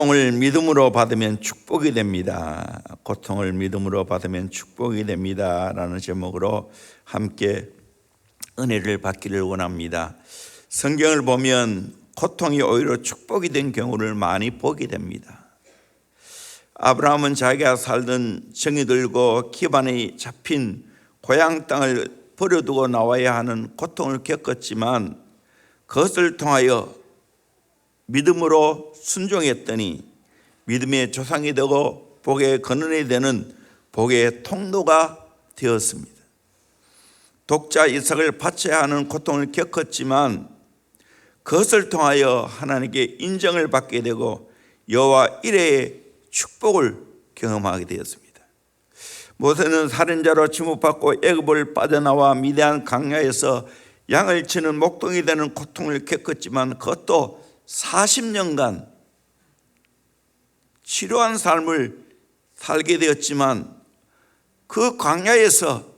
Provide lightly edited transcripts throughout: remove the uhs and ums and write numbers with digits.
고통을 믿음으로 받으면 축복이 됩니다. 고통을 믿음으로 받으면 축복이 됩니다. 라는 제목으로 함께 은혜를 받기를 원합니다. 성경을 보면 고통이 오히려 축복이 된 경우를 많이 보게 됩니다. 아브라함은 자기가 살던 정이 들고 기반이 잡힌 고향 땅을 버려두고 나와야 하는 고통을 겪었지만 그것을 통하여 믿음으로 순종했더니 믿음의 조상이 되고 복의 근원이 되는 복의 통로가 되었습니다. 독자 이삭을 바쳐야 하는 고통을 겪었지만 그것을 통하여 하나님께 인정을 받게 되고 여호와 이레의 축복을 경험하게 되었습니다. 모세는 살인자로 지목받고 애굽을 빠져나와 미디안 광야에서 양을 치는 목동이 되는 고통을 겪었지만 그것도 40년간 치료한 삶을 살게 되었지만 그 광야에서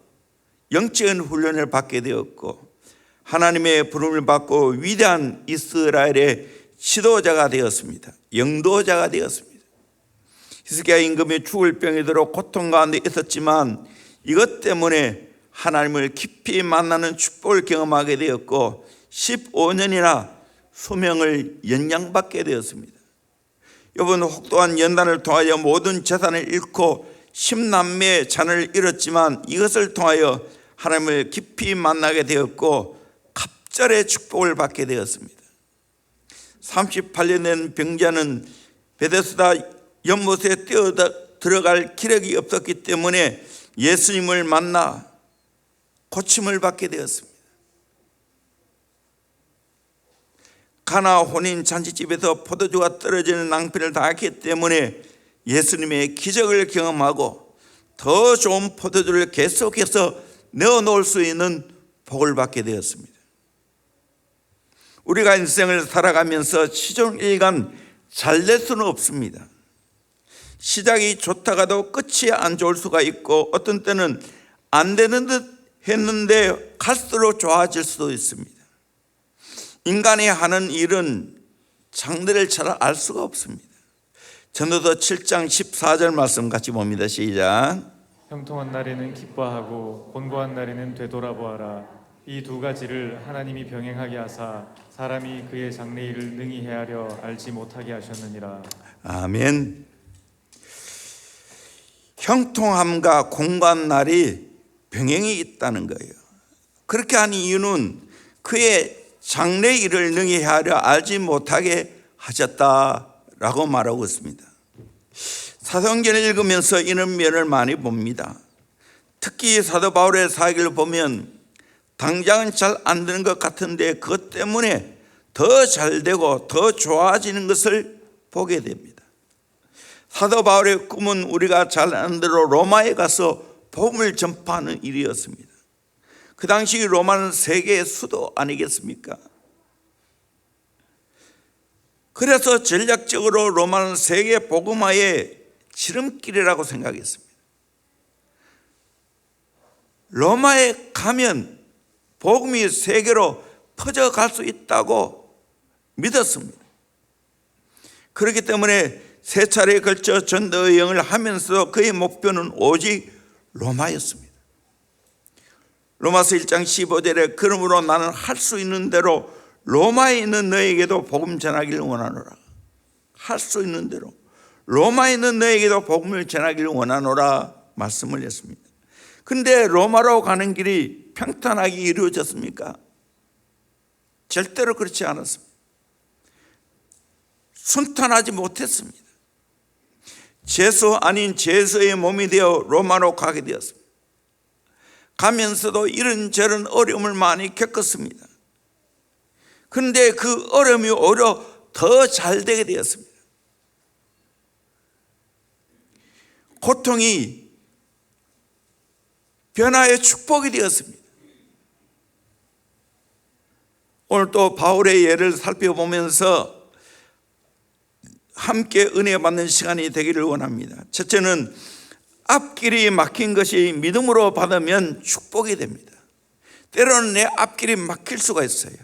영적인 훈련을 받게 되었고 하나님의 부름을 받고 위대한 이스라엘의 지도자가 되었습니다. 영도자가 되었습니다. 히스기야 임금이 죽을 병이 들어 고통 가운데 있었지만 이것 때문에 하나님을 깊이 만나는 축복을 경험하게 되었고 15년이나 수명을 연장받게 되었습니다. 여러분, 혹독한 연단을 통하여 모든 재산을 잃고 10남매의 자녀를 잃었지만 이것을 통하여 하나님을 깊이 만나게 되었고 갑절의 축복을 받게 되었습니다. 38년 된 병자는 베데스다 연못에 뛰어 들어갈 기력이 없었기 때문에 예수님을 만나 고침을 받게 되었습니다. 가나 혼인 잔치집에서 포도주가 떨어지는 낭비를 당했기 때문에 예수님의 기적을 경험하고 더 좋은 포도주를 계속해서 넣어놓을 수 있는 복을 받게 되었습니다. 우리가 인생을 살아가면서 시종일관 잘 될 수는 없습니다. 시작이 좋다가도 끝이 안 좋을 수가 있고 어떤 때는 안 되는 듯 했는데 갈수록 좋아질 수도 있습니다. 인간이 하는 일은 장래를 잘 알 수가 없습니다. 전도서 7장 14절 말씀 같이 봅니다. 시작. 형통한 날에는 기뻐하고 곤고한 날에는 되돌아보아라. 이 두 가지를 하나님이 병행하게 하사 사람이 그의 장래일을 능히 헤아려 알지 못하게 하셨느니라. 아멘. 형통함과 곤고한 날이 병행이 있다는 거예요. 그렇게 한 이유는 그의 장래 일을 능히 헤아려 알지 못하게 하셨다라고 말하고 있습니다. 사도행전을 읽으면서 이런 면을 많이 봅니다. 특히 사도 바울의 사역을 보면 당장은 잘 안 되는 것 같은데 그것 때문에 더 잘 되고 더 좋아지는 것을 보게 됩니다. 사도 바울의 꿈은 우리가 잘 아는 대로 로마에 가서 복음을 전파하는 일이었습니다. 그 당시 로마는 세계의 수도 아니겠습니까? 그래서 전략적으로 로마는 세계 복음화의 지름길이라고 생각했습니다. 로마에 가면 복음이 세계로 퍼져갈 수 있다고 믿었습니다. 그렇기 때문에 세 차례에 걸쳐 전도 여행을 하면서 그의 목표는 오직 로마였습니다. 로마서 1장 15절에 그러므로 나는 할 수 있는 대로 로마에 있는 너에게도 복음 전하기를 원하노라. 할 수 있는 대로 로마에 있는 너에게도 복음을 전하기를 원하노라 말씀을 했습니다. 그런데 로마로 가는 길이 평탄하게 이루어졌습니까? 절대로 그렇지 않았습니다. 순탄하지 못했습니다. 죄수 아닌 죄수의 몸이 되어 로마로 가게 되었습니다. 가면서도 이런저런 어려움을 많이 겪었습니다. 그런데 그 어려움이 오히려 더 잘 되게 되었습니다. 고통이 변화의 축복이 되었습니다. 오늘 또 바울의 예를 살펴보면서 함께 은혜 받는 시간이 되기를 원합니다. 첫째는 앞길이 막힌 것이 믿음으로 받으면 축복이 됩니다. 때로는 내 앞길이 막힐 수가 있어요.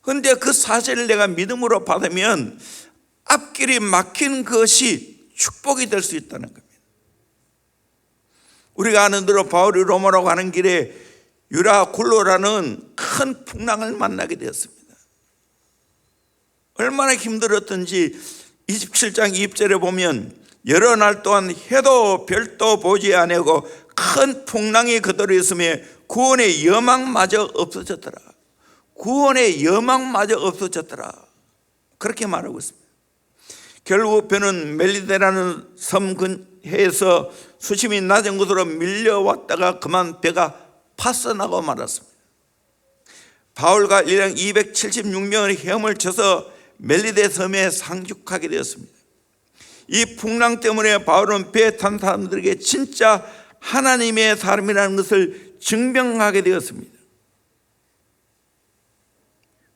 그런데 그 사실을 내가 믿음으로 받으면 앞길이 막힌 것이 축복이 될 수 있다는 겁니다. 우리가 아는 대로 바울이 로마로 가는 길에 유라굴로라는 큰 풍랑을 만나게 되었습니다. 얼마나 힘들었던지 27장 2절에 보면 여러 날 동안 해도 별도 보지 아니하고 큰 풍랑이 그대로 있음에 구원의 여망마저 없어졌더라. 구원의 여망마저 없어졌더라. 그렇게 말하고 있습니다. 결국 배는 멜리데라는 섬 근해에서 수심이 낮은 곳으로 밀려왔다가 그만 배가 파선하고 말았습니다. 바울과 일행 276명의 헤엄을 쳐서 멜리데 섬에 상륙하게 되었습니다. 이 풍랑 때문에 바울은 배에 탄 사람들에게 진짜 하나님의 사람이라는 것을 증명하게 되었습니다.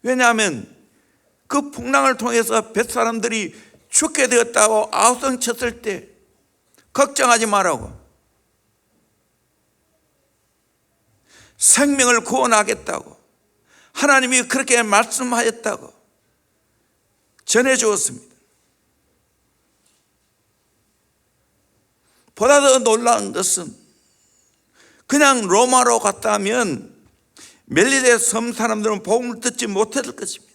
왜냐하면 그 풍랑을 통해서 뱃사람들이 죽게 되었다고 아우성 쳤을 때 걱정하지 말라고, 생명을 구원하겠다고 하나님이 그렇게 말씀하였다고 전해주었습니다. 보다 더 놀라운 것은 그냥 로마로 갔다면 멜리데 섬 사람들은 복음을 듣지 못했을 것입니다.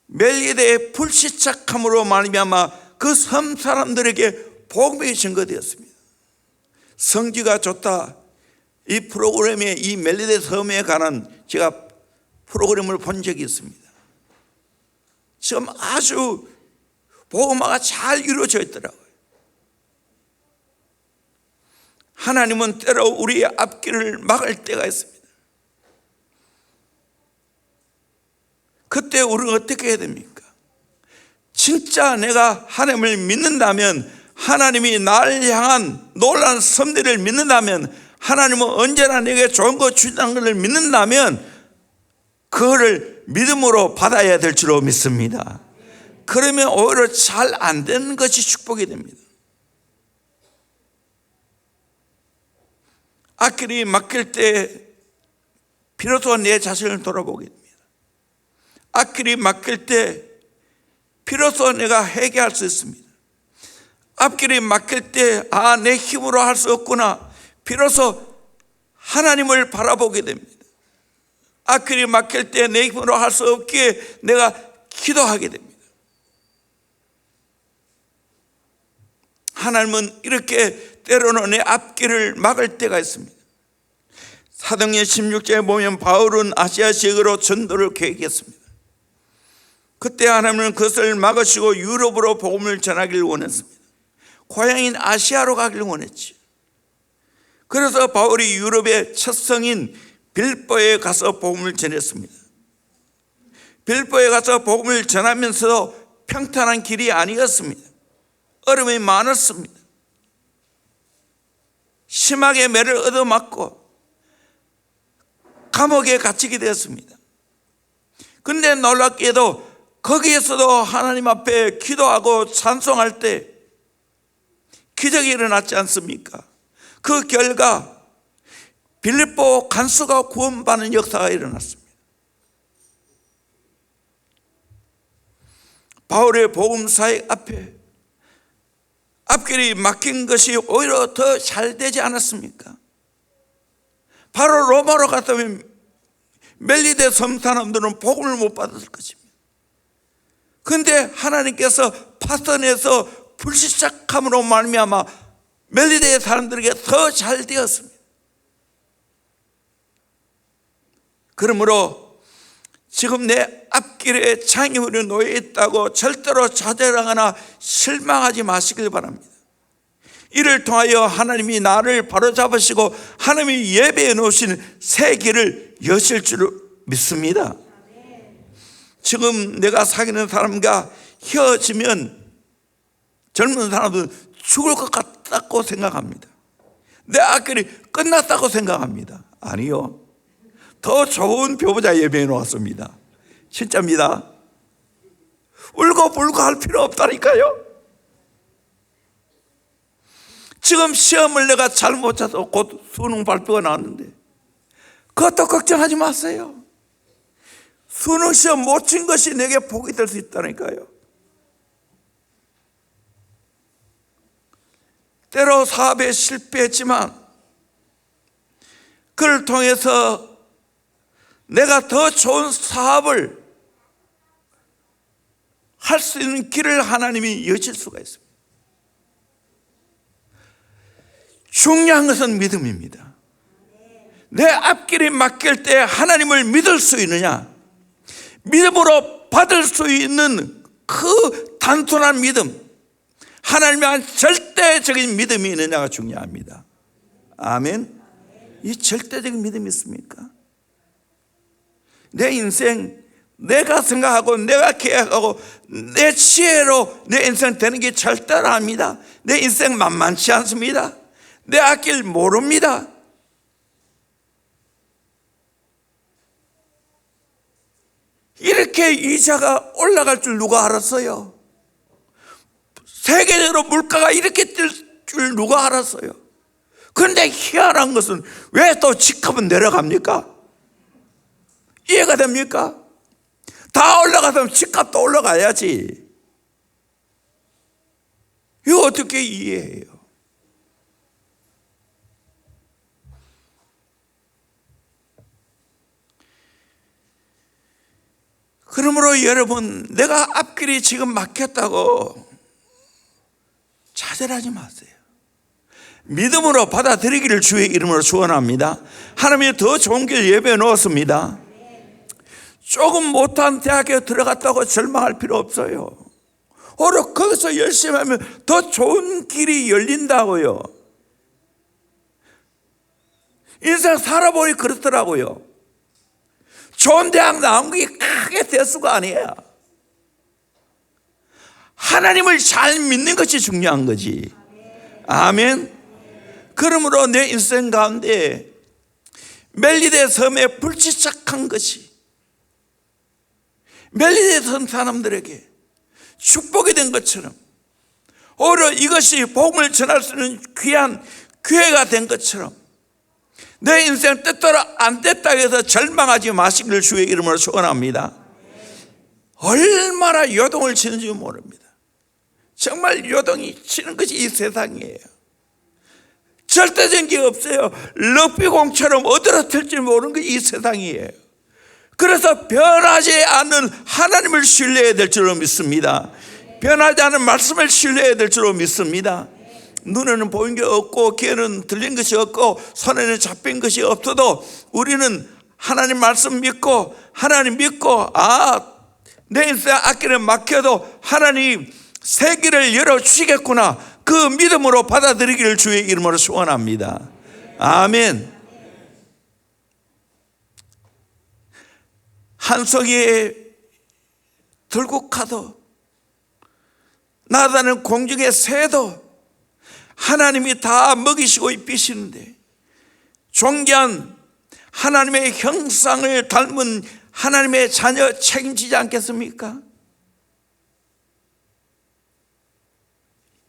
멜리데의 불시착함으로 말미암아 그 섬 사람들에게 복음이 증거되었습니다. 성지가 좋다, 이 프로그램에 이 멜리데 섬에 관한 제가 프로그램을 본 적이 있습니다. 지금 아주 복음화가 잘 이루어져 있더라고요. 하나님은 때로 우리의 앞길을 막을 때가 있습니다. 그때 우리는 어떻게 해야 됩니까? 진짜 내가 하나님을 믿는다면, 하나님이 나를 향한 놀라운 섭리를 믿는다면, 하나님은 언제나 내게 좋은 거 주신다는 것을 믿는다면 그거를 믿음으로 받아야 될 줄로 믿습니다. 그러면 오히려 잘 안 되는 것이 축복이 됩니다. 앞길이 막힐 때 비로소 내 자신을 돌아보게 됩니다. 앞길이 막힐 때 비로소 내가 회개할 수 있습니다. 앞길이 막힐 때 내 힘으로 할 수 없구나, 비로소 하나님을 바라보게 됩니다. 앞길이 막힐 때 내 힘으로 할 수 없기에 내가 기도하게 됩니다. 하나님은 이렇게 때로는 내 앞길을 막을 때가 있습니다. 사도행전 16장에 보면 바울은 아시아 지역으로 전도를 계획했습니다. 그때 하나님은 그것을 막으시고 유럽으로 복음을 전하기를 원했습니다. 고향인 아시아로 가기를 원했지. 그래서 바울이 유럽의 첫 성인 빌보에 가서 복음을 전했습니다. 빌보에 가서 복음을 전하면서도 평탄한 길이 아니었습니다. 어려움이 많았습니다. 심하게 매를 얻어맞고 감옥에 갇히게 되었습니다. 그런데 놀랍게도 거기에서도 하나님 앞에 기도하고 찬송할 때 기적이 일어났지 않습니까? 그 결과 빌립보 간수가 구원받는 역사가 일어났습니다. 바울의 복음 사역 앞에 앞길이 막힌 것이 오히려 더 잘 되지 않았습니까? 바로 로마로 갔다면 멜리데 섬 사람들은 복음을 못 받았을 것입니다. 그런데 하나님께서 파선해서 불시착함으로 말미암아 멜리데의 사람들에게 더 잘 되었습니다. 그러므로 지금 내 앞길에 장애물이 놓여 있다고 절대로 좌절하거나 실망하지 마시길 바랍니다. 이를 통하여 하나님이 나를 바로잡으시고 하나님이 예배해 놓으신 새 길을 여실 줄 믿습니다. 지금 내가 사귀는 사람과 헤어지면 젊은 사람들은 죽을 것 같다고 생각합니다. 내 앞길이 끝났다고 생각합니다. 아니요, 더 좋은 배우자 예배해 놓았습니다. 진짜입니다. 울고불고 할 필요 없다니까요. 지금 시험을 내가 잘못 쳐서 곧 수능 발표가 나왔는데 그것도 걱정하지 마세요. 수능 시험 못 친 것이 내게 복이 될 수 있다니까요. 때로 사업에 실패했지만 그를 통해서 내가 더 좋은 사업을 할 수 있는 길을 하나님이 여실 수가 있습니다. 중요한 것은 믿음입니다. 내 앞길이 막힐 때 하나님을 믿을 수 있느냐, 믿음으로 받을 수 있는 그 단순한 믿음, 하나님의 한 절대적인 믿음이 있느냐가 중요합니다. 아멘. 이 절대적인 믿음이 있습니까? 내 인생 내가 생각하고 내가 계획하고 내 지혜로 내 인생 되는 게 절대로 아닙니다. 내 인생 만만치 않습니다. 내 앞길 모릅니다. 이렇게 이자가 올라갈 줄 누가 알았어요? 세계적으로 물가가 이렇게 뛸 줄 누가 알았어요? 그런데 희한한 것은 왜 또 집값은 내려갑니까? 이해가 됩니까? 다 올라가면 집값도 올라가야지. 이거 어떻게 이해해요? 그러므로 여러분, 내가 앞길이 지금 막혔다고 좌절하지 마세요. 믿음으로 받아들이기를 주의 이름으로 축원합니다. 하나님이 더 좋은 길 예배해 놓았습니다. 조금 못한 대학에 들어갔다고 절망할 필요 없어요. 오히려 거기서 열심히 하면 더 좋은 길이 열린다고요. 인생 살아보니 그렇더라고요. 좋은 대학 나온 게 크게 대수가 아니에요. 하나님을 잘 믿는 것이 중요한 거지. 아멘. 그러므로 내 인생 가운데 멜리데 섬에 불시착한 것이 멜리데 섬 사람들에게 축복이 된 것처럼, 오히려 이것이 복음을 전할 수 있는 귀한 기회가 된 것처럼 내 인생 뜻대로 안 됐다 해서 절망하지 마시기를 주의 이름으로 축원합니다. 얼마나 요동을 치는지 모릅니다. 정말 요동이 치는 것이 이 세상이에요. 절대적인 게 없어요. 럭비공처럼 어디로 튈지 모르는 게 이 세상이에요. 그래서 변하지 않는 하나님을 신뢰해야 될 줄로 믿습니다. 변하지 않는 말씀을 신뢰해야 될 줄로 믿습니다. 눈에는 보인 게 없고 귀에는 들린 것이 없고 손에는 잡힌 것이 없어도 우리는 하나님 말씀 믿고, 하나님 믿고, 내 인생 앞길에 막혀도 하나님 새 길을 열어주시겠구나, 그 믿음으로 받아들이기를 주의 이름으로 소원합니다. 아멘. 한 송이에 들고 가도 나다는 공중의 새도 하나님이 다 먹이시고 입히시는데, 존귀한 하나님의 형상을 닮은 하나님의 자녀 책임지지 않겠습니까?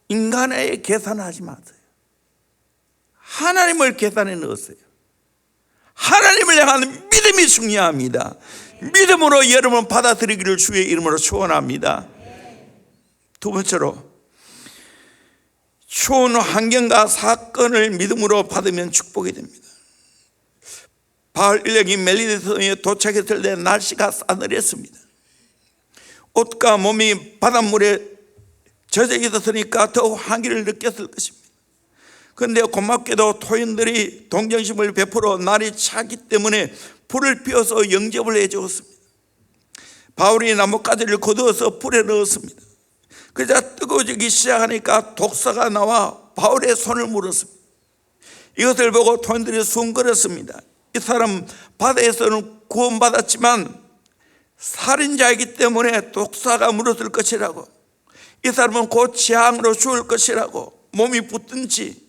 인간의 계산하지 마세요. 하나님을 계산해 넣으세요. 하나님을 향하는 믿음이 중요합니다. 믿음으로 여러분 받아들이기를 주의 이름으로 축원합니다. 두 번째로, 추운 환경과 사건을 믿음으로 받으면 축복이 됩니다. 바울 인력이 멜리데 섬에 도착했을 때 날씨가 싸늘했습니다. 옷과 몸이 바닷물에 젖어 있었으니까 더 환기를 느꼈을 것입니다. 그런데 고맙게도 토인들이 동정심을 베풀어 날이 차기 때문에 불을 피워서 영접을 해주었습니다. 바울이 나뭇가지를 거두어서 불에 넣었습니다. 그러자 뜨거워지기 시작하니까 독사가 나와 바울의 손을 물었습니다. 이것을 보고 토인들이 숭거렸습니다. 이 사람 바다에서는 구원받았지만 살인자이기 때문에 독사가 물었을 것이라고, 이 사람은 곧 재앙으로 죽을 것이라고, 몸이 붓든지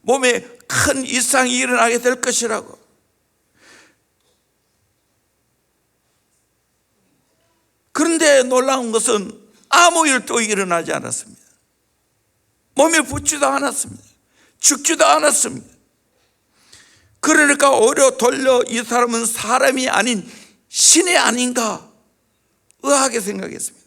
몸에 큰 이상이 일어나게 될 것이라고. 그런데 놀라운 것은 아무 일도 일어나지 않았습니다. 몸에 붓지도 않았습니다. 죽지도 않았습니다. 그러니까 오히려 돌려 이 사람은 사람이 아닌 신이 아닌가 의아하게 생각했습니다.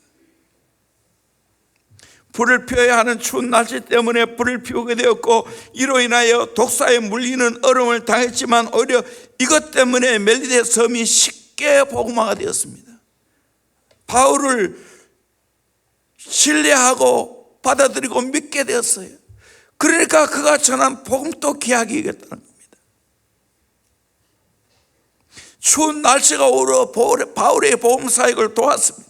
불을 피워야 하는 추운 날씨 때문에 불을 피우게 되었고, 이로 인하여 독사에 물리는 어려움을 당했지만 오히려 이것 때문에 멜리데 섬이 쉽게 복음화가 되었습니다. 바울을 신뢰하고 받아들이고 믿게 되었어요. 그러니까 그가 전한 복음도 귀하게 여겼다는 겁니다. 추운 날씨가 오히려 바울의 복음 사역을 도왔습니다.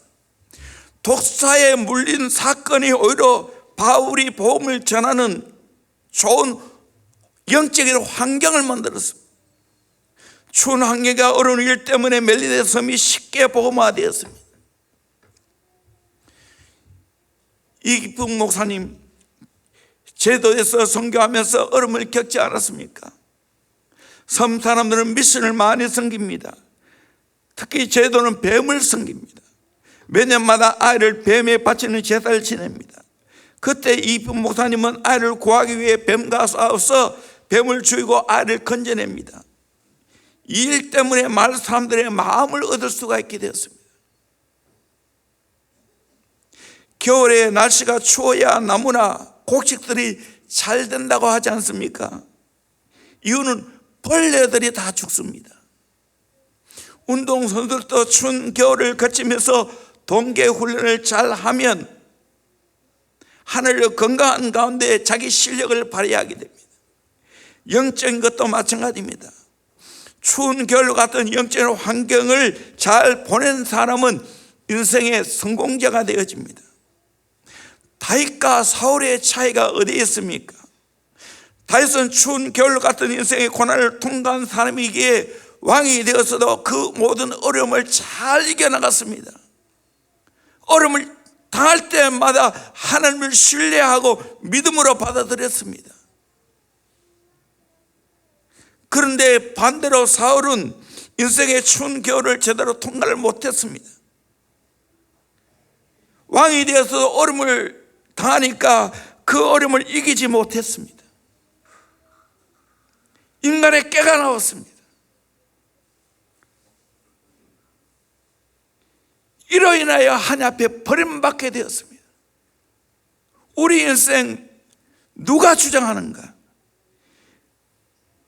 독사에 물린 사건이 오히려 바울이 복음을 전하는 좋은 영적인 환경을 만들었습니다. 추운 환경과 어려운 일 때문에 멜리데 섬이 쉽게 복음화되었습니다. 이기쁨 목사님, 제도에서 선교하면서 어려움을 겪지 않았습니까? 섬 사람들은 미션을 많이 섬깁니다. 특히 제도는 뱀을 섬깁니다. 매년마다 아이를 뱀에 바치는 제사를 지냅니다. 그때 이기쁨 목사님은 아이를 구하기 위해 뱀과 싸워서 뱀을 죽이고 아이를 건져냅니다. 이 일 때문에 마을 사람들의 마음을 얻을 수가 있게 되었습니다. 겨울에 날씨가 추워야 나무나 곡식들이 잘 된다고 하지 않습니까? 이유는 벌레들이 다 죽습니다. 운동선수들도 추운 겨울을 거치면서 동계 훈련을 잘 하면 하늘의 건강한 가운데 자기 실력을 발휘하게 됩니다. 영적인 것도 마찬가지입니다. 추운 겨울 같은 영적인 환경을 잘 보낸 사람은 인생의 성공자가 되어집니다. 다윗과 사울의 차이가 어디에 있습니까? 다윗은 추운 겨울 같은 인생의 고난을 통과한 사람이기에 왕이 되어서도 그 모든 어려움을 잘 이겨나갔습니다. 어려움을 당할 때마다 하나님을 신뢰하고 믿음으로 받아들였습니다. 그런데 반대로 사울은 인생의 추운 겨울을 제대로 통과를 못했습니다. 왕이 되어서 어려움을 당하니까 그 어려움을 이기지 못했습니다. 인간의 깨가 나왔습니다. 이로 인하여 하나님 앞에 버림받게 되었습니다. 우리 인생 누가 주장하는가?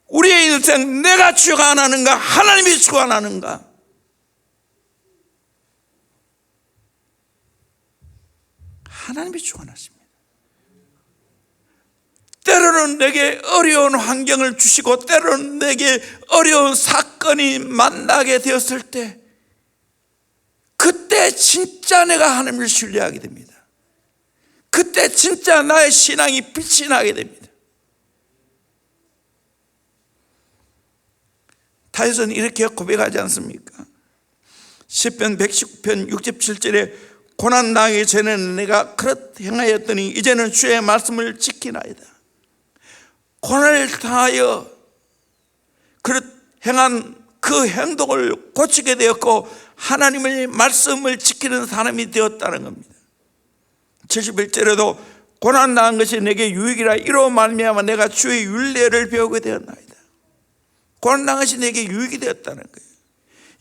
우리의 인생 내가 주관하는가? 하나님이 주관하는가? 하나님이 주관하십니다. 때로는 내게 어려운 환경을 주시고 때로는 내게 어려운 사건이 만나게 되었을 때 그때 진짜 내가 하나님을 신뢰하게 됩니다. 그때 진짜 나의 신앙이 빛이 나게 됩니다. 다윗은 이렇게 고백하지 않습니까? 시편 119편 67절에 고난당하기 전에는 내가 그렇 행하였더니 이제는 주의 말씀을 지키나이다. 고난을 당하여 그렇 행한 그 행동을 고치게 되었고 하나님의 말씀을 지키는 사람이 되었다는 겁니다. 71절에도 고난당한 것이 내게 유익이라 이로 말미암아 내가 주의 율례를 배우게 되었나이다. 고난당한 것이 내게 유익이 되었다는 거예요.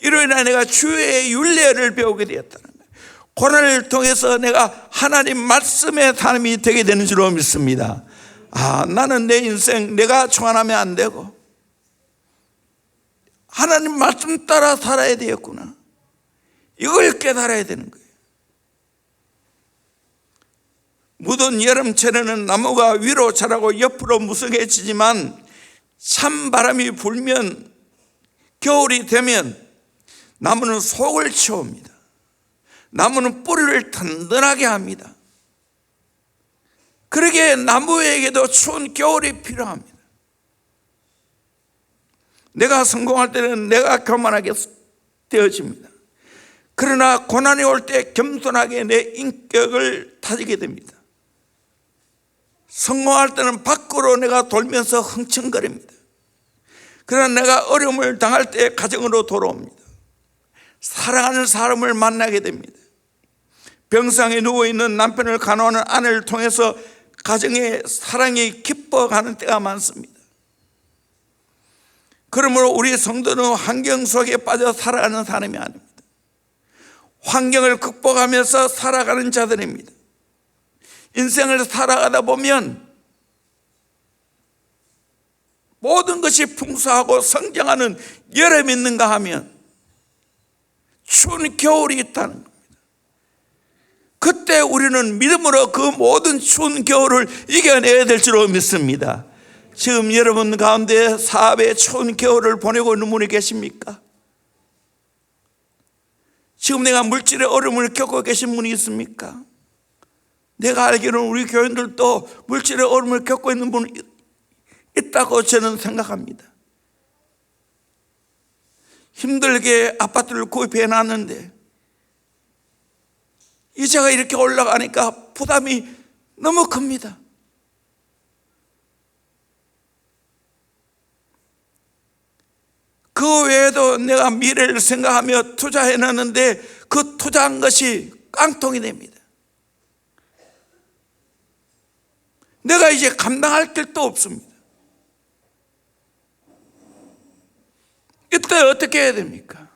이로 인해 내가 주의 율례를 배우게 되었다는 거예요. 고난을 통해서 내가 하나님 말씀의 사람이 되게 되는 줄로 믿습니다. 나는 내 인생 내가 주관하면 안 되고 하나님 말씀 따라 살아야 되겠구나. 이걸 깨달아야 되는 거예요. 무더운 여름철에는 나무가 위로 자라고 옆으로 무성해지지만 찬바람이 불면 겨울이 되면 나무는 속을 채웁니다. 나무는 뿌리를 든든하게 합니다. 그러기에 나무에게도 추운 겨울이 필요합니다. 내가 성공할 때는 내가 교만하게 되어집니다. 그러나 고난이 올 때 겸손하게 내 인격을 다지게 됩니다. 성공할 때는 밖으로 내가 돌면서 흥청거립니다. 그러나 내가 어려움을 당할 때 가정으로 돌아옵니다. 사랑하는 사람을 만나게 됩니다. 병상에 누워있는 남편을 간호하는 아내를 통해서 가정의 사랑이 깊어가는 때가 많습니다. 그러므로 우리 성도는 환경 속에 빠져 살아가는 사람이 아닙니다. 환경을 극복하면서 살아가는 자들입니다. 인생을 살아가다 보면 모든 것이 풍성하고 성장하는 여름이 있는가 하면 추운 겨울이 있다는 겁니다. 그때 우리는 믿음으로 그 모든 추운 겨울을 이겨내야 될 줄로 믿습니다. 지금 여러분 가운데 사업의 추운 겨울을 보내고 있는 분이 계십니까? 지금 내가 물질의 어려움을 겪고 계신 분이 있습니까? 내가 알기로는 우리 교인들도 물질의 어려움을 겪고 있는 분이 있다고 저는 생각합니다. 힘들게 아파트를 구입해 놨는데 이자가 이렇게 올라가니까 부담이 너무 큽니다. 그 외에도 내가 미래를 생각하며 투자해 놨는데 그 투자한 것이 깡통이 됩니다. 내가 이제 감당할 길도 없습니다. 이때 어떻게 해야 됩니까?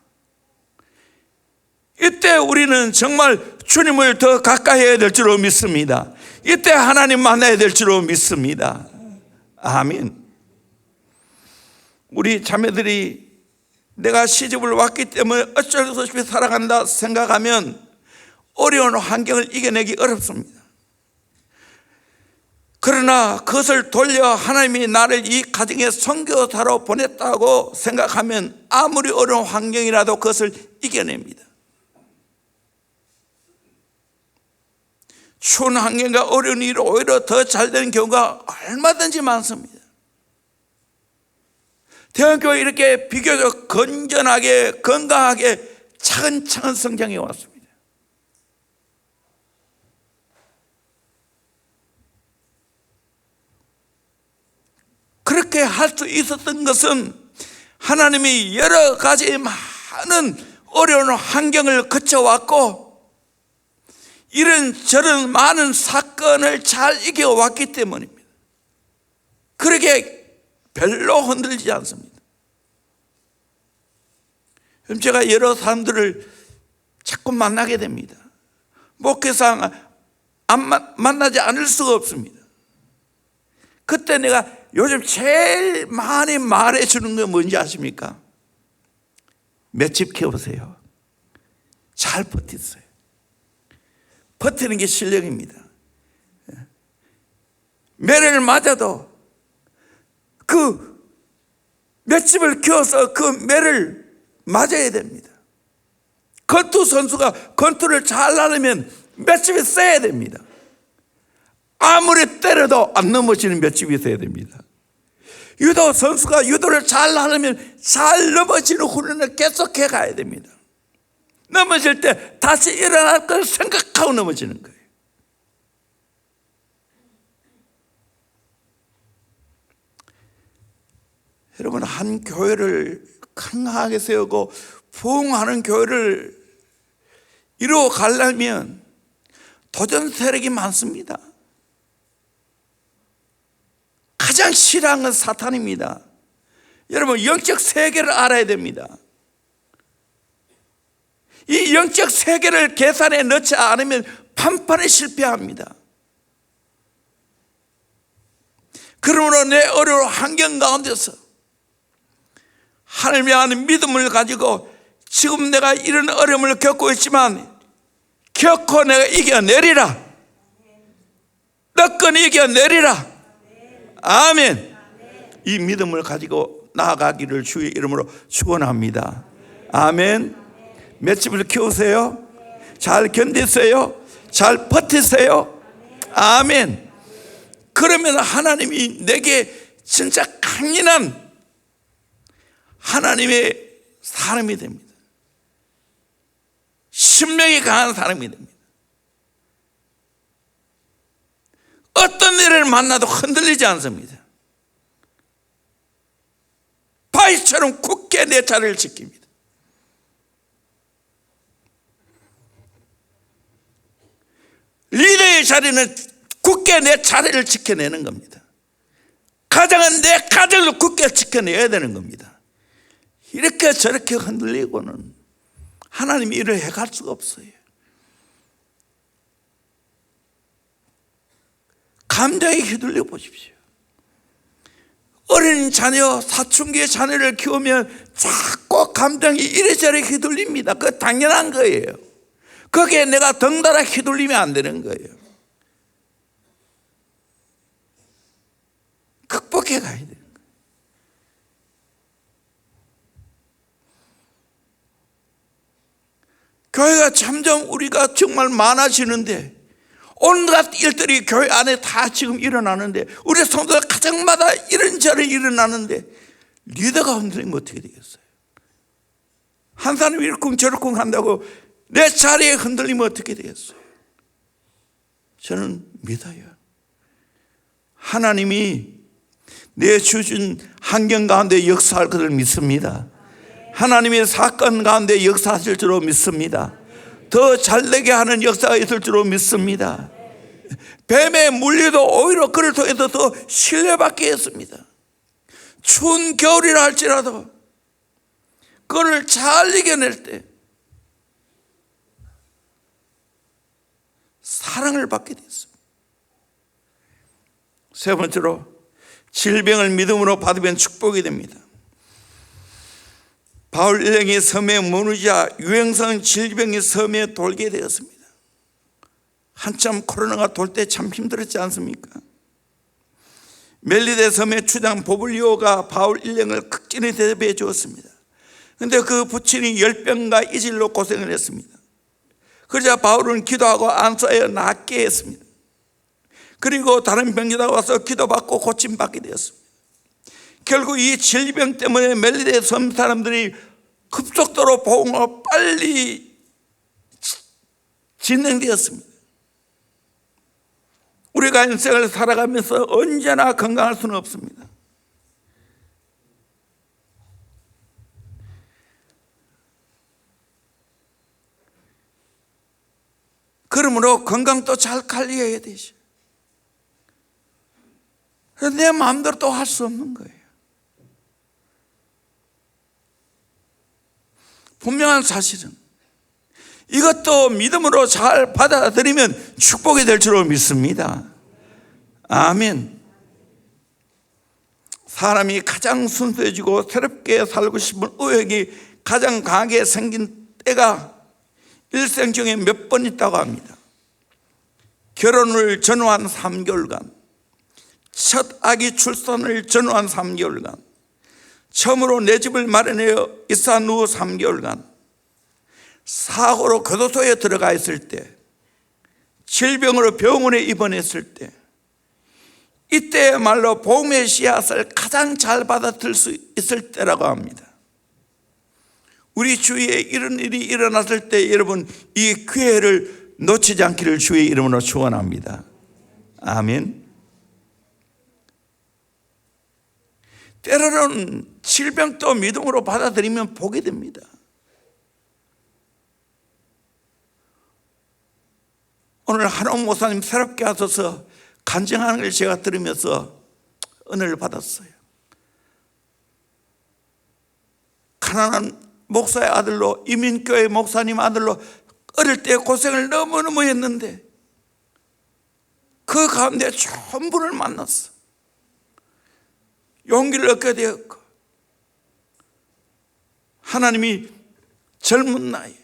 이때 우리는 정말 주님을 더 가까이 해야 될 줄로 믿습니다. 이때 하나님 만나야 될 줄로 믿습니다. 아멘. 우리 자매들이 내가 시집을 왔기 때문에 어쩔 수 없이 살아간다 생각하면 어려운 환경을 이겨내기 어렵습니다. 그러나 그것을 돌려 하나님이 나를 이 가정에 선교사로 보냈다고 생각하면 아무리 어려운 환경이라도 그것을 이겨냅니다. 추운 환경과 어려운 일이 오히려 더 잘 되는 경우가 얼마든지 많습니다. 대한교회 이렇게 비교적 건전하게 건강하게 차근차근 성장해 왔습니다. 그렇게 할 수 있었던 것은 하나님이 여러 가지 많은 어려운 환경을 거쳐왔고 이런저런 많은 사건을 잘 이겨왔기 때문입니다. 그렇게 별로 흔들리지 않습니다. 제가 여러 사람들을 자꾸 만나게 됩니다. 목회상 만나지 않을 수가 없습니다. 그때 내가 요즘 제일 많이 말해주는 게 뭔지 아십니까? 맷집 키워보세요. 잘 버티세요. 버티는 게 실력입니다. 매를 맞아도 그 맷집을 키워서 그 매를 맞아야 됩니다. 권투 선수가 권투를 잘 나르면 맷집이 세야 됩니다. 아무리 때려도 안 넘어지는 맷집이 있어야 됩니다. 유도 선수가 유도를 잘 하려면 잘 넘어지는 훈련을 계속해 가야 됩니다. 넘어질 때 다시 일어날 걸 생각하고 넘어지는 거예요. 여러분, 한 교회를 강하게 세우고 부흥하는 교회를 이루어 가려면 도전 세력이 많습니다. 가장 싫어하는 건 사탄입니다. 여러분, 영적 세계를 알아야 됩니다. 이 영적 세계를 계산에 넣지 않으면 판판에 실패합니다. 그러므로 내 어려운 환경 가운데서 하나님을 아는 믿음을 가지고 지금 내가 이런 어려움을 겪고 있지만 겪고 내가 이겨내리라. 너끈히 이겨내리라. 아멘. 이 믿음을 가지고 나아가기를 주의 이름으로 축원합니다. 아멘. 맷집을 키우세요. 잘 견디세요. 잘 버티세요. 아멘. 그러면 하나님이 내게 진짜 강인한 하나님의 사람이 됩니다. 신명이 강한 사람이 됩니다. 어떤 일을 만나도 흔들리지 않습니다. 바위처럼 굳게 내 자리를 지킵니다. 리더의 자리는 굳게 내 자리를 지켜내는 겁니다. 가정은 내 가정을 굳게 지켜내야 되는 겁니다. 이렇게 저렇게 흔들리고는 하나님이 일을 해갈 수가 없어요. 감정에 휘둘려 보십시오. 어린 자녀, 사춘기의 자녀를 키우면 자꾸 감정이 이래저래 휘둘립니다. 그거 당연한 거예요. 거기에 내가 덩달아 휘둘리면 안 되는 거예요. 극복해 가야 돼요. 교회가 점점 우리가 정말 많아지는데 온갖 일들이 교회 안에 다 지금 일어나는데 우리 성도들 가정마다 이런저런 일어나는데 리더가 흔들리면 어떻게 되겠어요? 한 사람이 이러쿵저러쿵 한다고 내 자리에 흔들리면 어떻게 되겠어요? 저는 믿어요. 하나님이 내 주신 환경 가운데 역사할 것을 믿습니다. 하나님의 사건 가운데 역사하실 줄로 믿습니다. 더 잘되게 하는 역사가 있을 줄로 믿습니다. 뱀의 물리도 오히려 그를 통해서 더 신뢰받게 했습니다. 추운 겨울이라 할지라도 그를 잘 이겨낼 때 사랑을 받게 됐습니다. 세 번째로 질병을 믿음으로 받으면 축복이 됩니다. 바울 일행이 섬에 머무르자 유행성 질병이 섬에 돌게 되었습니다. 한참 코로나가 돌 때 참 힘들었지 않습니까? 멜리데 섬의 주장 보블리오가 바울 일행을 극진히 대접해 주었습니다. 그런데 그 부친이 열병과 이질로 고생을 했습니다. 그러자 바울은 기도하고 안수하여 낫게 했습니다. 그리고 다른 병자가 와서 기도받고 고침받게 되었습니다. 결국 이 질병 때문에 멜리데 섬 사람들이 급속도로 복음을 빨리 진행되었습니다. 우리가 인생을 살아가면서 언제나 건강할 수는 없습니다. 그러므로 건강도 잘 관리해야 되죠. 내 마음대로 또 할 수 없는 거예요. 분명한 사실은 이것도 믿음으로 잘 받아들이면 축복이 될 줄로 믿습니다. 아멘. 사람이 가장 순수해지고 새롭게 살고 싶은 의욕이 가장 강하게 생긴 때가 일생 중에 몇 번 있다고 합니다. 결혼을 전후한 3개월간, 첫 아기 출산을 전후한 3개월간, 처음으로 내 집을 마련하여 입사한 후 3개월간, 사고로 교도소에 들어가 있을 때, 질병으로 병원에 입원했을 때, 이때야말로 복음의 씨앗을 가장 잘 받아들일 수 있을 때라고 합니다. 우리 주위에 이런 일이 일어났을 때 여러분 이 기회를 놓치지 않기를 주의 이름으로 축원합니다. 아멘. 때로는 질병도 믿음으로 받아들이면 복이 됩니다. 오늘 한옥 목사님 새롭게 하셔서 간증하는 걸 제가 들으면서 은혜를 받았어요. 가난한 목사의 아들로, 이민교회 목사님 아들로 어릴 때 고생을 너무너무 했는데 그 가운데 좋은 분을 만났어. 용기를 얻게 되었고 하나님이 젊은 나이에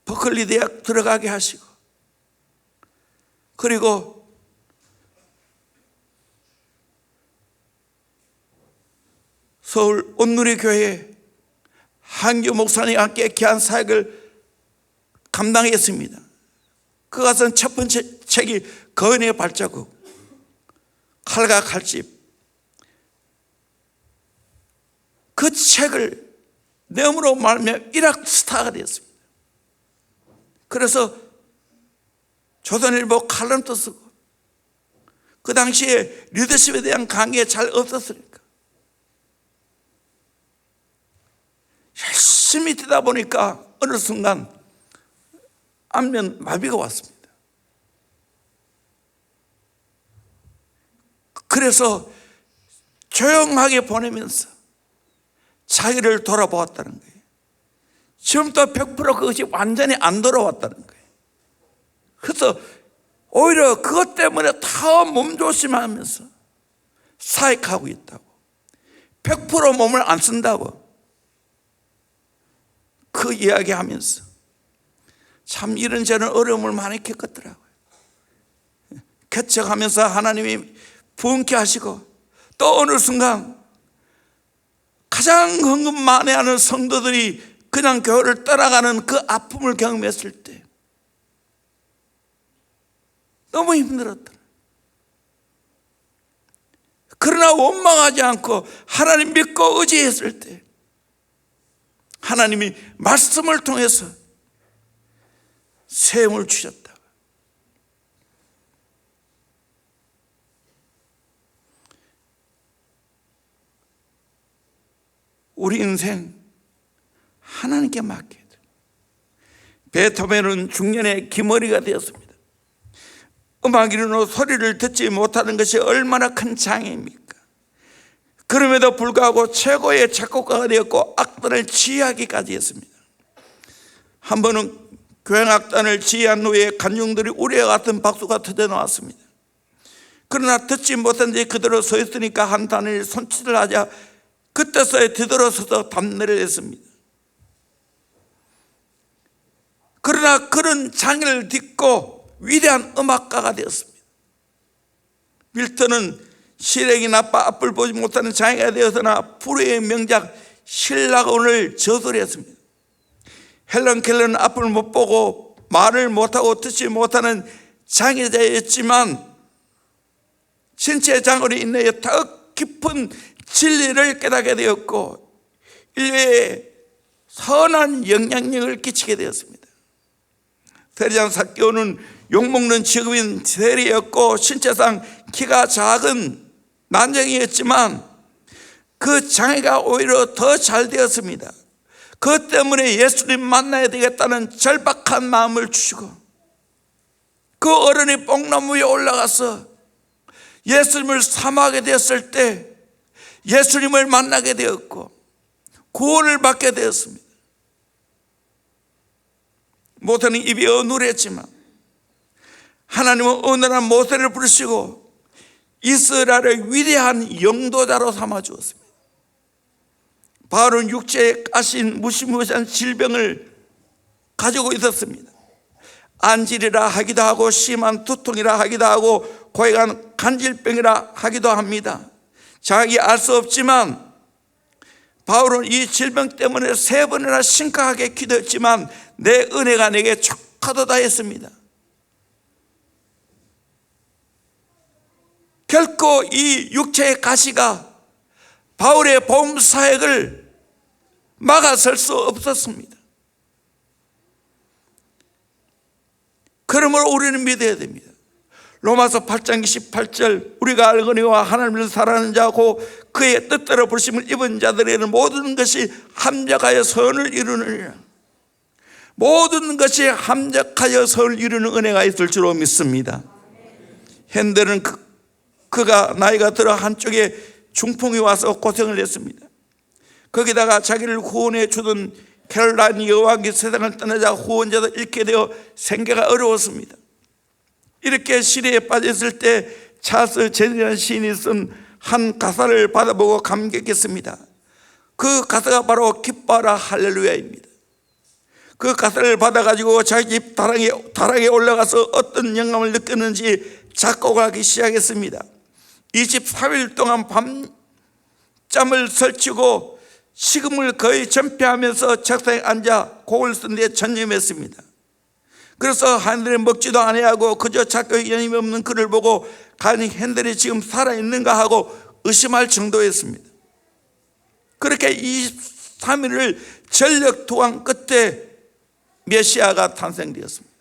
버클리 대학 들어가게 하시고 그리고 서울 온누리교회 한교 목사님과 함께 귀한 사역을 감당했습니다. 그가 쓴 첫 번째 책이 거인의 발자국, 칼과 칼집. 그 책을 내음으로 말하며 일학 스타가 되었습니다. 그래서 조선일보 칼럼도 쓰고 그 당시에 리더십에 대한 강의가 잘 없었으니까 열심히 뛰다 보니까 어느 순간 안면 마비가 왔습니다. 그래서 조용하게 보내면서 자기를 돌아보았다는 거예요. 지금부터 100% 그것이 완전히 안 돌아왔다는 거예요. 그래서 오히려 그것 때문에 더 몸조심하면서 사역하고 있다고. 100% 몸을 안 쓴다고. 그 이야기하면서 참 이런 저는 어려움을 많이 겪었더라고요. 개척하면서 하나님이 부흥케 하시고 또 어느 순간 가장 헌금만해하는 성도들이 그냥 교회를 떠나가는 그 아픔을 경험했을 때 너무 힘들었더라. 그러나 원망하지 않고 하나님 믿고 의지했을 때 하나님이 말씀을 통해서 세움을 주셨다. 우리 인생 하나님께 맡겨야 돼요. 베토벤은 중년에 기머리가 되었습니다. 음악 이론으로 소리를 듣지 못하는 것이 얼마나 큰 장애입니까? 그럼에도 불구하고 최고의 작곡가가 되었고 악단을 지휘하기까지 했습니다. 한 번은 교향악단을 지휘한 후에 관중들이 우리와 같은 박수가 터져 나왔습니다. 그러나 듣지 못한 채 그대로 서 있으니까 한 단을 손짓을 하자 그때서야 뒤돌아서서 담내를 했습니다. 그러나 그런 장애를 딛고 위대한 음악가가 되었습니다. 밀턴은 시력이 나빠 앞을 보지 못하는 장애가 되어서나 불후의 명작 신라곤을 저술을 했습니다. 헬런 켈러는 앞을 못 보고 말을 못하고 듣지 못하는 장애자였지만 신체 장애로 인해 더 깊은 진리를 깨닫게 되었고 인류에 선한 영향력을 끼치게 되었습니다. 세리장 사케오는 욕먹는 직업인 세리였고 신체상 키가 작은 난쟁이였지만 그 장애가 오히려 더 잘 되었습니다. 그것 때문에 예수님 만나야 되겠다는 절박한 마음을 주시고 그 어른이 뽕나무 위에 올라가서 예수님을 사모하게 되었을 때 예수님을 만나게 되었고 구원을 받게 되었습니다. 모세는 입이 어눌했지만 하나님은 온전한 모세를 부르시고 이스라엘의 위대한 영도자로 삼아주었습니다. 바울은 육체에 까신 무시무시한 질병을 가지고 있었습니다. 안질이라 하기도 하고 심한 두통이라 하기도 하고 고약한 간질병이라 하기도 합니다. 자기 알 수 없지만 바울은 이 질병 때문에 3번이나 심각하게 기도했지만 내 은혜가 내게 족하도다 했습니다. 결코 이 육체의 가시가 바울의 복음 사역을 막아설 수 없었습니다. 그러므로 우리는 믿어야 됩니다. 로마서 8장 28절 우리가 알거니와 하나님을 사랑하는 자고 그의 뜻대로 부르심을 입은 자들에게는 모든 것이 합력하여 선을 이루느니라. 모든 것이 합력하여 선을 이루는 은혜가 있을 줄로 믿습니다. 핸델은 그가 나이가 들어 한쪽에 중풍이 와서 고생을 했습니다. 거기다가 자기를 후원해 주던 캐롤라인 여왕이 세상을 떠나자 후원자도 잃게 되어 생계가 어려웠습니다. 이렇게 시리에 빠졌을 때 찰스 제니라는 시인이 쓴 한 가사를 받아보고 감격했습니다. 그 가사가 바로 기뻐하라 할렐루야입니다. 그 가사를 받아가지고 자기 집 다락에 올라가서 어떤 영감을 느꼈는지 작곡하기 시작했습니다. 23일 동안 밤잠을 설치고 식음을 거의 전폐하면서 책상에 앉아 곡을 쓴 데 전념했습니다. 그래서 핸델이 먹지도 아니하고 그저 작곡에 연임이 없는 그를 보고 가니 핸델이 지금 살아있는가 하고 의심할 정도였습니다. 그렇게 23일을 전력 투항 끝에 메시아가 탄생되었습니다.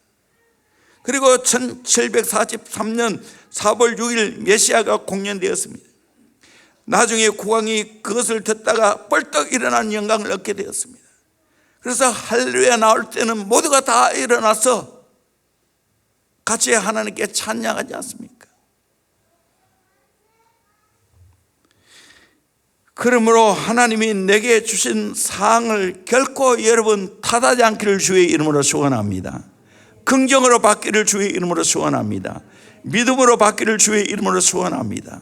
그리고 1743년 4월 6일 메시아가 공연되었습니다. 나중에 국왕이 그것을 듣다가 벌떡 일어난 영광을 얻게 되었습니다. 그래서 할렐루야 나올 때는 모두가 다 일어나서 같이 하나님께 찬양하지 않습니까? 그러므로 하나님이 내게 주신 사항을 결코 여러분 탓하지 않기를 주의 이름으로 축원합니다. 긍정으로 받기를 주의 이름으로 축원합니다. 믿음으로 받기를 주의 이름으로 축원합니다.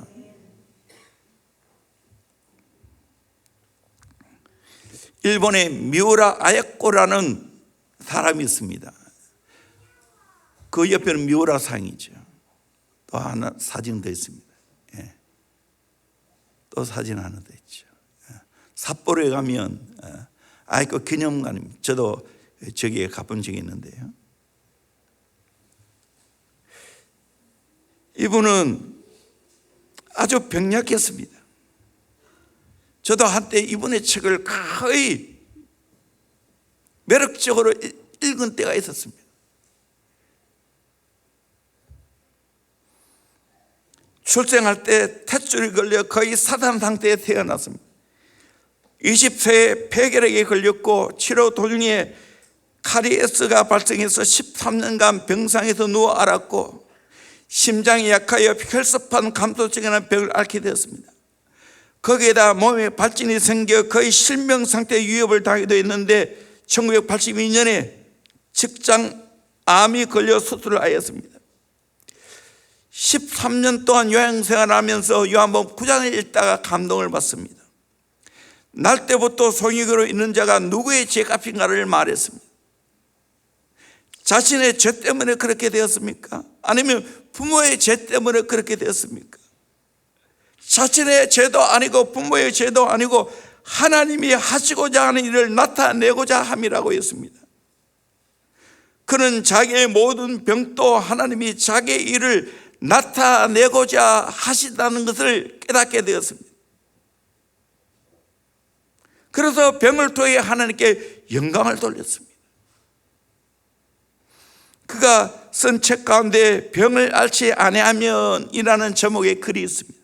일본에 미우라 아야코라는 사람이 있습니다. 그 옆에는 미우라 상이죠. 또 하나 사진 더 있습니다. 예. 또 사진 하나 더 있죠. 삿포로에 가면 아이코 기념관입니다. 저도 저기에 가본 적이 있는데요. 이분은 아주 병약했습니다. 저도 한때 이분의 책을 거의 매력적으로 읽은 때가 있었습니다. 출생할 때 탯줄이 걸려 거의 사단 상태에 태어났습니다. 20세에 폐결핵에 걸렸고 치료 도중에 카리에스가 발생해서 13년간 병상에서 누워 앓았고 심장이 약하여 혈소판 감소증이라는 병을 앓게 되었습니다. 거기에다 몸에 발진이 생겨 거의 실명 상태의 위협을 당하기도 했는데 1982년에 직장암이 걸려 수술을 하였습니다. 13년 동안 요양생활을 하면서 요한복음 9장을 읽다가 감동을 받습니다. 날 때부터 송유교로 있는 자가 누구의 죄값인가를 말했습니다. 자신의 죄 때문에 그렇게 되었습니까? 아니면 부모의 죄 때문에 그렇게 되었습니까? 자신의 죄도 아니고 부모의 죄도 아니고 하나님이 하시고자 하는 일을 나타내고자 함이라고 했습니다. 그는 자기의 모든 병도 하나님이 자기의 일을 나타내고자 하신다는 것을 깨닫게 되었습니다. 그래서 병을 통해 하나님께 영광을 돌렸습니다. 그가 쓴 책 가운데 병을 앓지 아니하면 이라는 제목의 글이 있습니다.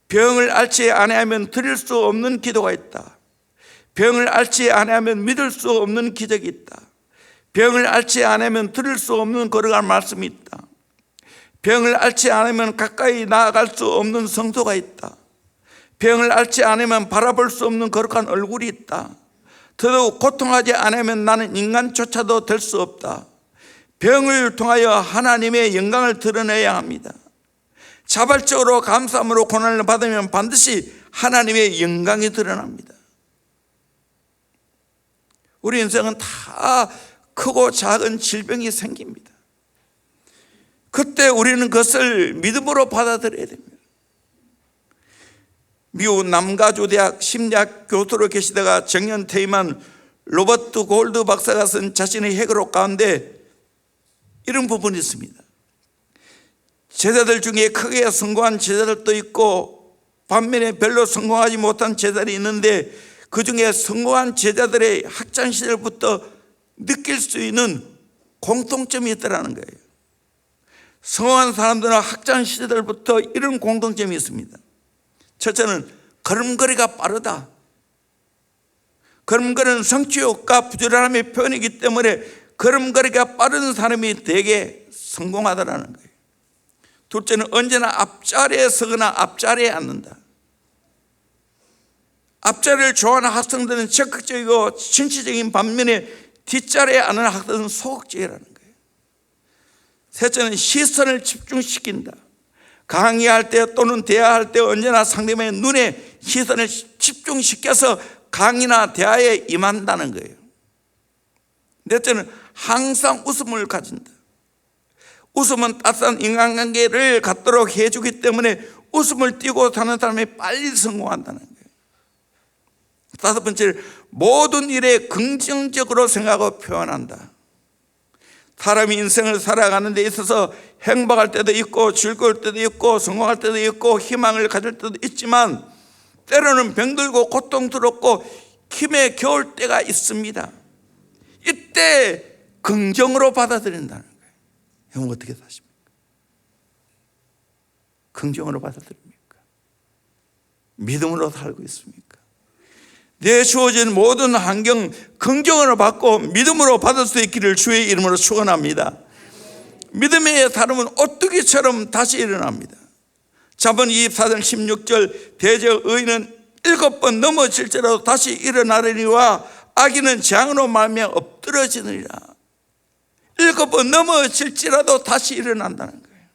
병을 앓지 아니하면 드릴 수 없는 기도가 있다. 병을 앓지 아니하면 믿을 수 없는 기적이 있다. 병을 앓지 않으면 들을 수 없는 거룩한 말씀이 있다. 병을 앓지 않으면 가까이 나아갈 수 없는 성도가 있다. 병을 앓지 않으면 바라볼 수 없는 거룩한 얼굴이 있다. 더더욱 고통하지 않으면 나는 인간조차도 될 수 없다. 병을 통하여 하나님의 영광을 드러내야 합니다. 자발적으로 감사함으로 고난을 받으면 반드시 하나님의 영광이 드러납니다. 우리 인생은 다 크고 작은 질병이 생깁니다. 그때 우리는 그것을 믿음으로 받아들여야 됩니다. 미국 남가주 대학 심리학 교수로 계시다가 정년 퇴임한 로버트 골드 박사가 쓴 자신의 해결록 가운데 이런 부분이 있습니다. 제자들 중에 크게 성공한 제자들도 있고 반면에 별로 성공하지 못한 제자들이 있는데 그 중에 성공한 제자들의 학창시절부터 느낄 수 있는 공통점이 있다는 거예요. 성공한 사람들은 학창시절부터 이런 공통점이 있습니다. 첫째는 걸음걸이가 빠르다. 걸음걸이는 성취욕과 부지런함의 표현이기 때문에 걸음걸이가 빠른 사람이 되게 성공하다라는 거예요. 둘째는 언제나 앞자리에 서거나 앞자리에 앉는다. 앞자리를 좋아하는 학생들은 적극적이고 진취적인 반면에 뒷자리에 앉는 학생들은 소극적이라는 거예요. 셋째는 시선을 집중시킨다. 강의할 때 또는 대화할 때 언제나 상대방의 눈에 시선을 집중시켜서 강의나 대화에 임한다는 거예요. 넷째는 항상 웃음을 가진다. 웃음은 따뜻한 인간관계를 갖도록 해주기 때문에 웃음을 띠고 사는 사람이 빨리 성공한다는 거예요. 다섯 번째는 모든 일에 긍정적으로 생각하고 표현한다. 사람이 인생을 살아가는 데 있어서 행복할 때도 있고 즐거울 때도 있고 성공할 때도 있고 희망을 가질 때도 있지만 때로는 병들고 고통스럽고 힘에 겨울 때가 있습니다. 이때 긍정으로 받아들인다는 거예요. 여러분 어떻게 사십니까? 긍정으로 받아들입니까? 믿음으로 살고 있습니까? 내 주어진 모든 환경 긍정으로 받고 믿음으로 받을 수 있기를 주의 이름으로 축원합니다. 믿음의 사람은 오뚜기처럼 다시 일어납니다. 잠언 24장 16절 대저 의인은 7번 넘어질지라도 다시 일어나려니와 악인은 재앙으로 말미암아 엎드러지느니라. 7번 넘어질지라도 다시 일어난다는 거예요.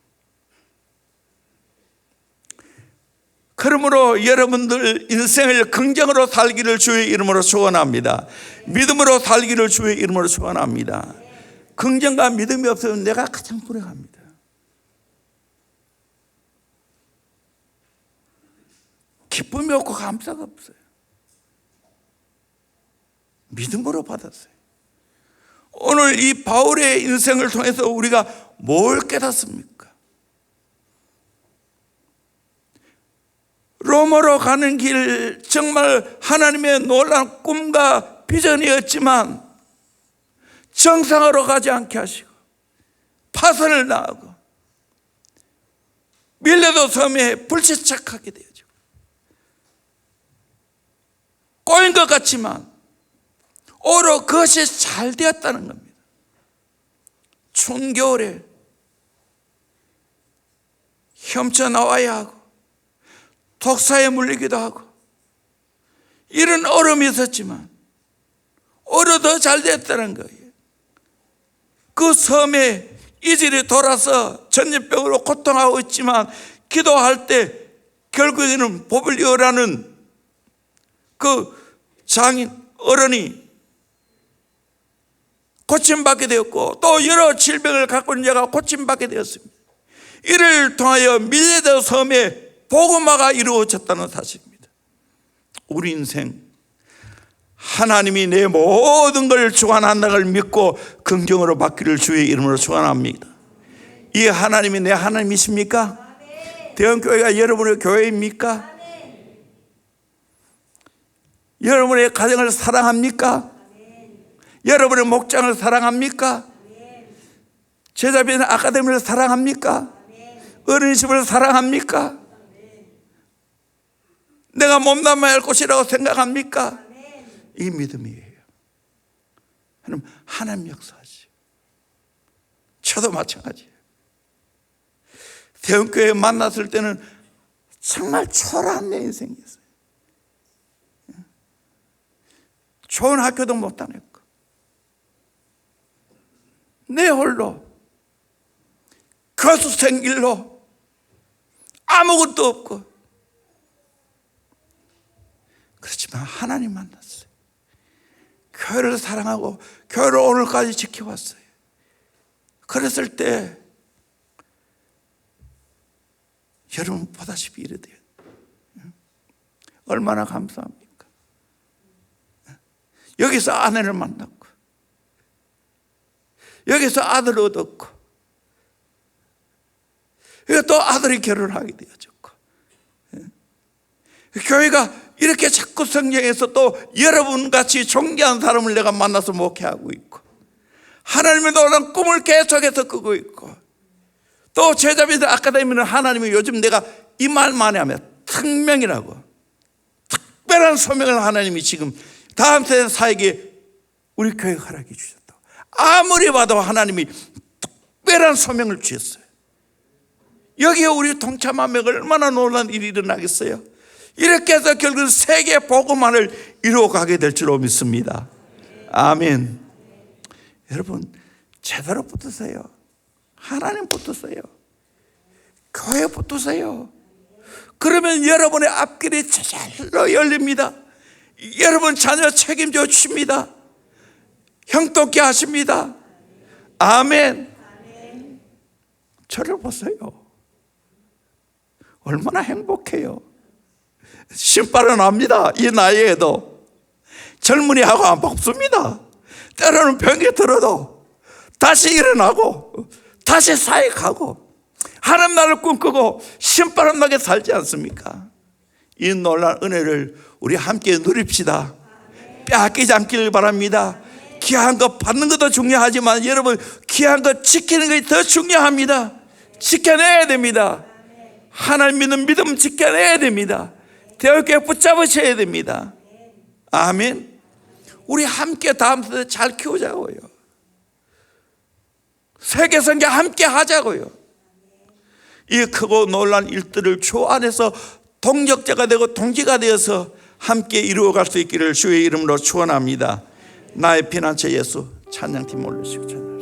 그러므로 여러분들 인생을 긍정으로 살기를 주의 이름으로 축원합니다. 믿음으로 살기를 주의 이름으로 축원합니다. 긍정과 믿음이 없으면 내가 가장 불행합니다. 기쁨이 없고 감사가 없어요. 믿음으로 받았어요. 오늘 이 바울의 인생을 통해서 우리가 뭘 깨닫습니까? 로마로 가는 길 정말 하나님의 놀라운 꿈과 비전이었지만 정상으로 가지 않게 하시고 파선을 당하고 밀레도 섬에 불시착하게 되죠. 꼬인 것 같지만 오히려 그것이 잘 되었다는 겁니다. 추운 겨울에 헤엄쳐나와야 하고 독사에 물리기도 하고 이런 어려움이 있었지만 오히려 더 잘 됐다는 거예요. 그 섬에 이질이 돌아서 전염병으로 고통하고 있지만 기도할 때 결국에는 보블리오라는 그 장인 어른이 고침받게 되었고 또 여러 질병을 갖고 있는 자가 고침받게 되었습니다. 이를 통하여 밀레도 섬에 복음화가 이루어졌다는 사실입니다. 우리 인생 하나님이 내 모든 걸 주관한다는 걸 믿고 긍정으로 받기를 주의 이름으로 축원합니다. 이 하나님이 내 하나님이십니까? 대형교회가 여러분의 교회입니까? 여러분의 가정을 사랑합니까? 여러분의 목장을 사랑합니까? 제자비는 아카데미를 사랑합니까? 어린이집을 사랑합니까? 내가 몸담아야 할 곳이라고 생각합니까? 이 믿음이에요. 하나님 역사하지. 저도 마찬가지예요. 대형교회 만났을 때는 정말 초라한 내 인생이었어요. 좋은 학교도 못 다녔고 내 홀로 교수생 길로 아무것도 없고 그렇지만 하나님 만났어요. 교회를 사랑하고 교회를 오늘까지 지켜왔어요. 그랬을 때 여러분 보다시피 이래 돼요. 얼마나 감사합니까? 여기서 아내를 만났고 여기서 아들을 얻었고 또 아들이 결혼하게 되어졌고 교회가 이렇게 자꾸 성장해서 또 여러분같이 존귀한 사람을 내가 만나서 목회하고 있고 하나님의 놀라운 꿈을 계속해서 꾸고 있고 또 제자비들 아카데미는 하나님이 요즘 내가 이 말만 하면 특명이라고 특별한 소명을 하나님이 지금 다음 세대 사에게 우리 교회에 허락해 주셨다고. 아무리 봐도 하나님이 특별한 소명을 주셨어요. 여기에 우리 동참하면 얼마나 놀라운 일이 일어나겠어요. 이렇게 해서 결국 세계 복음화를 이루어가게 될 줄로 믿습니다. 아멘. 여러분 제대로 붙으세요. 하나님 붙으세요. 교회 붙으세요. 그러면 여러분의 앞길이 저절로 열립니다. 여러분 자녀 책임져 주십니다. 형통케 하십니다. 아멘. 저를 보세요. 얼마나 행복해요. 신발은 납니다. 이 나이에도 젊은이하고 안 바쁩니다. 때로는 병이 들어도 다시 일어나고 다시 사역하고 하나님 나라를 꿈꾸고 신바람 나게 살지 않습니까? 이 놀라운 은혜를 우리 함께 누립시다. 빼앗기지 않기를 바랍니다. 귀한 것 받는 것도 중요하지만 여러분 귀한 것 지키는 것이 더 중요합니다. 지켜내야 됩니다. 하나님 믿는 믿음 지켜내야 됩니다. 대학교에 붙잡으셔야 됩니다. 아멘. 우리 함께 다음 세대 잘 키우자고요. 세계 선교 함께 하자고요. 이 크고 놀란 일들을 주 안에서 동력자가 되고 동지가 되어서 함께 이루어갈 수 있기를 주의 이름으로 축원합니다. 나의 피난처 예수, 찬양팀 올리시고 찬양.